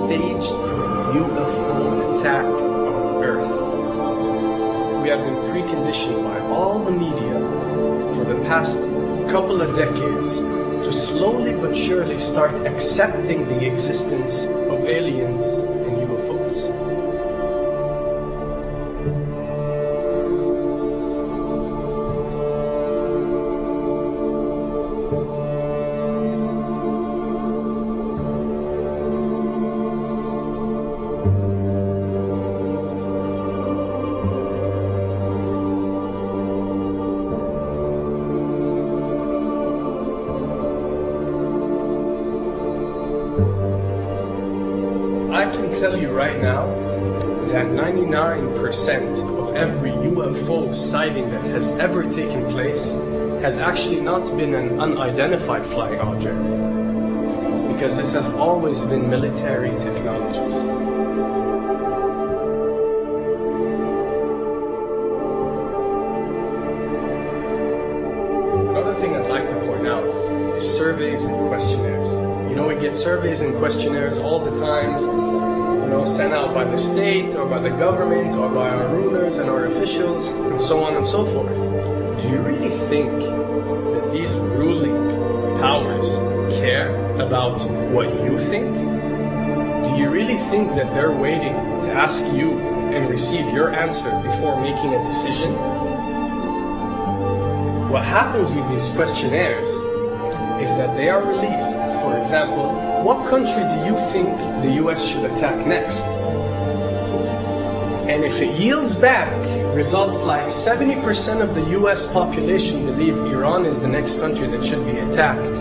staged UFO attack on Earth. We have been preconditioned by all the media for the past couple of decades to slowly but surely start accepting the existence of aliens and UFOs. I can tell you right now that 99% of every UFO sighting that has ever taken place has actually not been an unidentified flying object, because this has always been military technologies. Another thing I'd like to point out is surveys and questionnaires. You know, we get surveys and questionnaires all the time, you know, sent out by the state or by the government or by our rulers and our officials and so on and so forth. Do you really think that these ruling powers care about what you think? Do you really think that they're waiting to ask you and receive your answer before making a decision? What happens with these questionnaires is that they are released. For example, what country do you think the US should attack next? And if it yields back results like 70% of the US population believe Iran is the next country that should be attacked,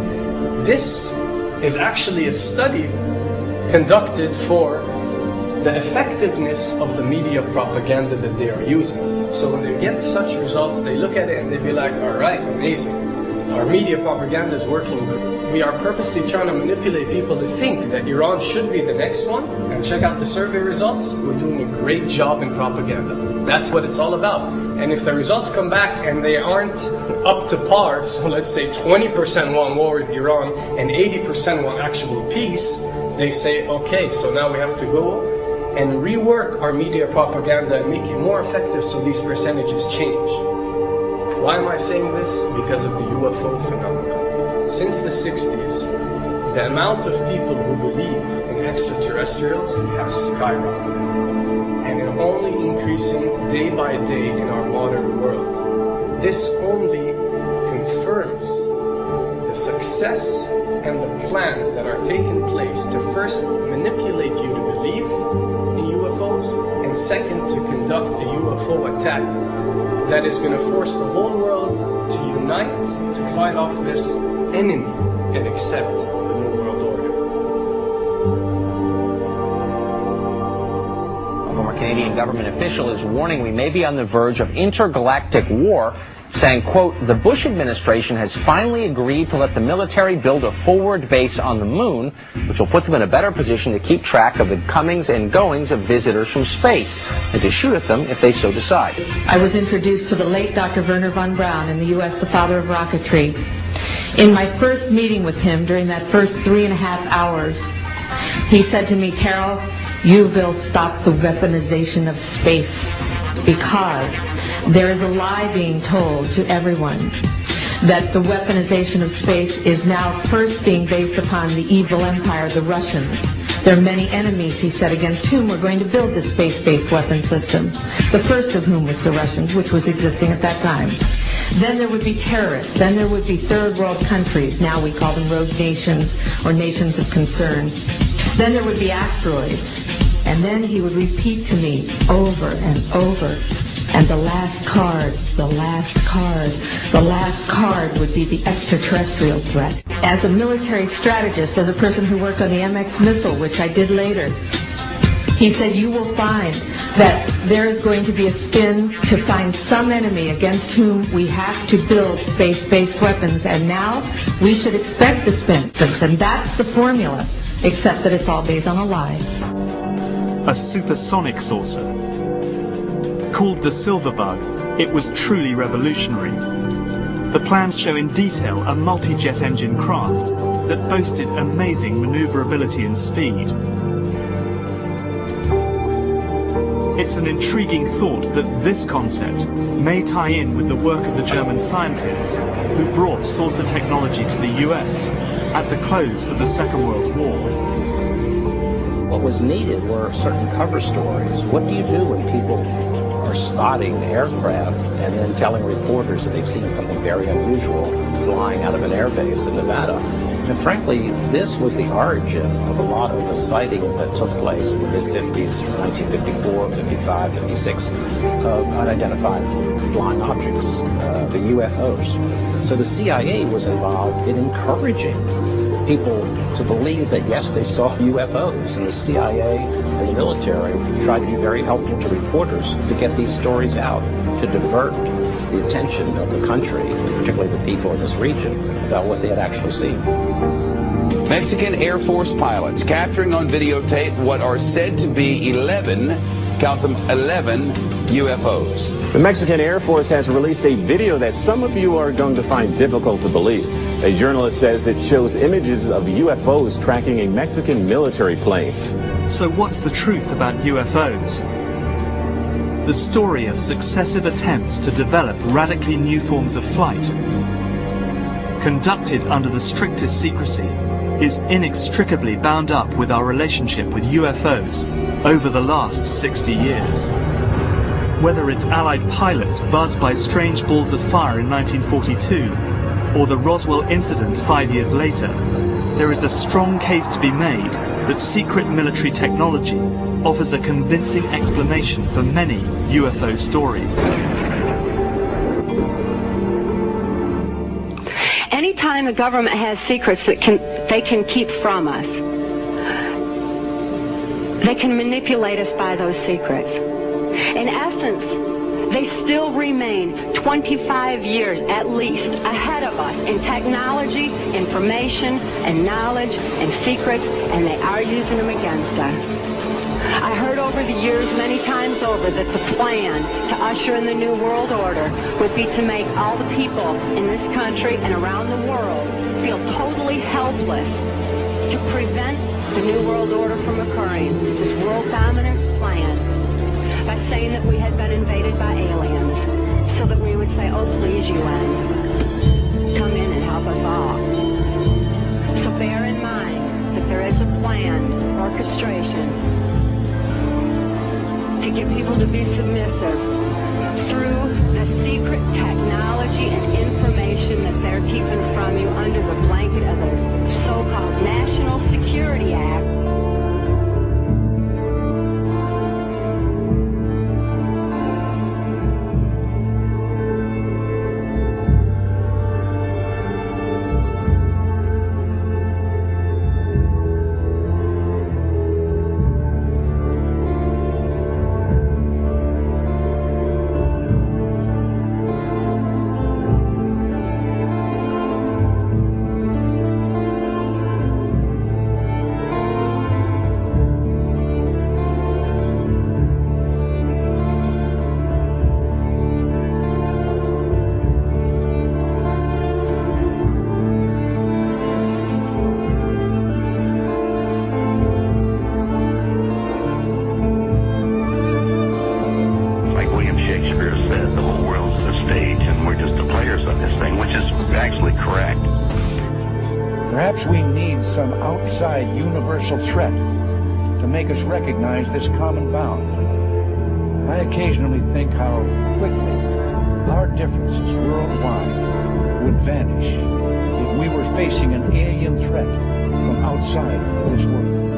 this is actually a study conducted for the effectiveness of the media propaganda that they are using. So when they get such results, they look at it and they be like, all right, amazing. Our media propaganda is working. We are purposely trying to manipulate people to think that Iran should be the next one, and check out the survey results. We're doing a great job in propaganda. That's what it's all about. And if the results come back and they aren't up to par, so let's say 20% want war with Iran and 80% want actual peace, they say, okay, so now we have to go and rework our media propaganda and make it more effective so these percentages change. Why am I saying this? Because of the UFO phenomenon. Since the 60s, the amount of people who believe in extraterrestrials have skyrocketed, and it's only increasing day by day in our modern world. This only confirms the success and the plans that are taking place to first manipulate you to believe in UFOs, and second, to conduct a UFO attack that is going to force the whole world to unite to fight off this enemy and accept the New World Order. A former Canadian government official is warning we may be on the verge of intergalactic war, saying, quote, the Bush administration has finally agreed to let the military build a forward base on the moon, which will put them in a better position to keep track of the comings and goings of visitors from space, and to shoot at them if they so decide. I was introduced to the late Dr. Wernher von Braun in the U.S., the father of rocketry. In my first meeting with him, during that first 3.5 hours, he said to me, Carol, you will stop the weaponization of space, because there is a lie being told to everyone that the weaponization of space is now first being based upon the evil empire, the Russians. There are many enemies, he said, against whom we're going to build this space-based weapon system, the first of whom was the Russians, which was existing at that time. Then there would be terrorists. Then there would be third world countries. Now we call them rogue nations or nations of concern. Then there would be asteroids. And then he would repeat to me over and over, and the last card, the last card, the last card would be the extraterrestrial threat. As a military strategist, as a person who worked on the MX missile, which I did later, he said, you will find that there is going to be a spin to find some enemy against whom we have to build space-based weapons, and now we should expect the spin. And that's the formula, except that it's all based on a lie. A supersonic saucer. Called the Silver Bug, it was truly revolutionary. The plans show in detail a multi-jet engine craft that boasted amazing maneuverability and speed. It's an intriguing thought that this concept may tie in with the work of the German scientists who brought saucer technology to the US at the close of the Second World War. What was needed were certain cover stories. What do you do when people are spotting aircraft and then telling reporters that they've seen something very unusual flying out of an airbase in Nevada? And frankly, this was the origin of a lot of the sightings that took place in the mid-50s, 1954, 55, 56, of unidentified flying objects, the UFOs. So the CIA was involved in encouraging people to believe that, yes, they saw UFOs, and the CIA and the military tried to be very helpful to reporters to get these stories out, to divert the attention of the country, particularly the people in this region, about what they had actually seen. Mexican Air Force pilots capturing on videotape what are said to be 11, count them, 11 UFOs. The Mexican Air Force has released a video that some of you are going to find difficult to believe. A journalist says it shows images of UFOs tracking a Mexican military plane. So what's the truth about UFOs? The story of successive attempts to develop radically new forms of flight, conducted under the strictest secrecy, is inextricably bound up with our relationship with UFOs over the last 60 years. Whether it's Allied pilots buzzed by strange balls of fire in 1942, or the Roswell incident 5 years later, there is a strong case to be made that secret military technology offers a convincing explanation for many UFO stories. Anytime the government has secrets that they can keep from us, they can manipulate us by those secrets. In essence, they still remain 25 years at least ahead of us in technology, information, and knowledge, and secrets, and they are using them against us. I heard over the years many times over that the plan to usher in the New World Order would be to make all the people in this country and around the world feel totally helpless to prevent the New World Order from occurring, this world dominance plan, by saying that we had been invaded by aliens, so that we would say, oh please UN, come in and help us all. So bear in mind that there is a planned orchestration to get people to be submissive through the secret technology and information that they're keeping from you under the blanket of the so-called National Security Act. Perhaps we need some outside universal threat to make us recognize this common bound. I occasionally think how quickly our differences worldwide would vanish if we were facing an alien threat from outside this world.